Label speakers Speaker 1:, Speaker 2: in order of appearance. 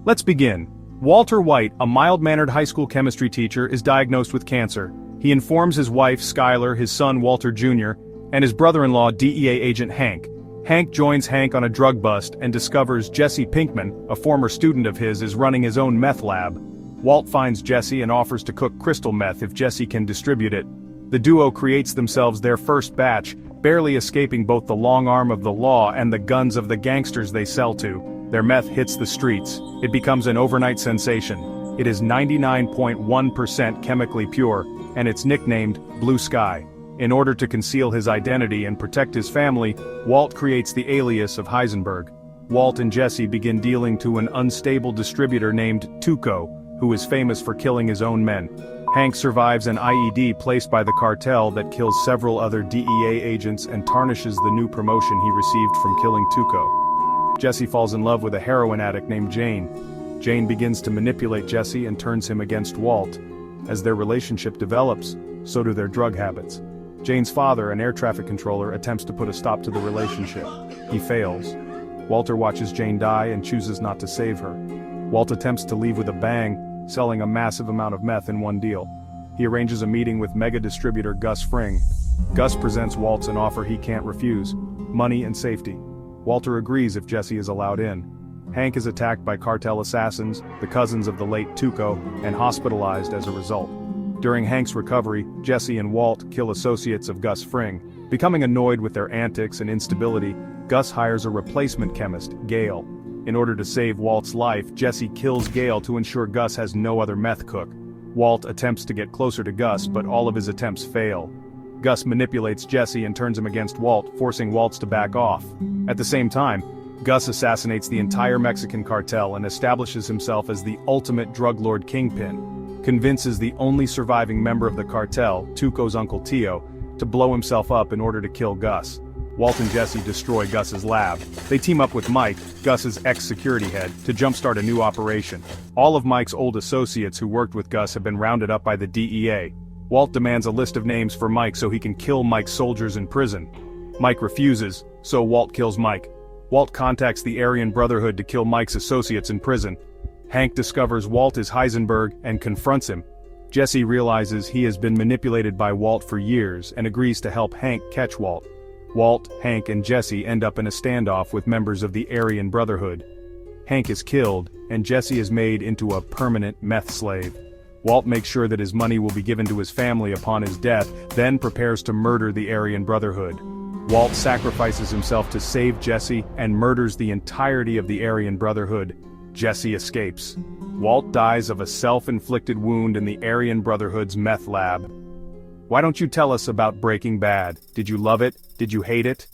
Speaker 1: Let's begin. Walter White, a mild-mannered high school chemistry teacher, is diagnosed with cancer. He informs his wife, Skylar, his son, Walter Jr., and his brother-in-law, DEA agent Hank. Hank joins Hank on a drug bust and discovers Jesse Pinkman, a former student of his, is running his own meth lab. Walt finds Jesse and offers to cook crystal meth if Jesse can distribute it. The duo creates themselves their first batch, barely escaping both the long arm of the law and the guns of the gangsters they sell to. Their meth hits the streets. It becomes an overnight sensation. It is 99.1% chemically pure, and it's nicknamed Blue Sky. In order to conceal his identity and protect his family, Walt creates the alias of Heisenberg. Walt and Jesse begin dealing to an unstable distributor named Tuco, who is famous for killing his own men. Hank survives an IED placed by the cartel that kills several other DEA agents and tarnishes the new promotion he received from killing Tuco. Jesse falls in love with a heroin addict named Jane. Jane begins to manipulate Jesse and turns him against Walt. As their relationship develops, so do their drug habits. Jane's father, an air traffic controller, attempts to put a stop to the relationship. He fails. Walter watches Jane die and chooses not to save her. Walt attempts to leave with a bang, selling a massive amount of meth in one deal. He arranges a meeting with mega distributor Gus Fring. Gus presents Walt an offer he can't refuse: money and safety. Walter agrees if Jesse is allowed in. Hank is attacked by cartel assassins, the cousins of the late Tuco, and hospitalized as a result. During Hank's recovery, Jesse and Walt kill associates of Gus Fring. Becoming annoyed with their antics and instability, Gus hires a replacement chemist, Gale. In order to save Walt's life, Jesse kills Gale to ensure Gus has no other meth cook. Walt attempts to get closer to Gus, but all of his attempts fail. Gus manipulates Jesse and turns him against Walt, forcing Walt to back off. At the same time, Gus assassinates the entire Mexican cartel and establishes himself as the ultimate drug lord kingpin. Convinces the only surviving member of the cartel, Tuco's Uncle Tio, to blow himself up in order to kill Gus. Walt and Jesse destroy Gus's lab. They team up with Mike, Gus's ex-security head, to jumpstart a new operation. All of Mike's old associates who worked with Gus have been rounded up by the DEA. Walt demands a list of names for Mike so he can kill Mike's soldiers in prison. Mike refuses, so Walt kills Mike. Walt contacts the Aryan Brotherhood to kill Mike's associates in prison. Hank discovers Walt is Heisenberg and confronts him. Jesse realizes he has been manipulated by Walt for years and agrees to help Hank catch Walt. Walt, Hank, and Jesse end up in a standoff with members of the Aryan Brotherhood. Hank is killed, and Jesse is made into a permanent meth slave. Walt makes sure that his money will be given to his family upon his death, then prepares to murder the Aryan Brotherhood. Walt sacrifices himself to save Jesse and murders the entirety of the Aryan Brotherhood. Jesse escapes. Walt dies of a self-inflicted wound in the Aryan Brotherhood's meth lab. Why don't you tell us about Breaking Bad? Did you love it? Did you hate it?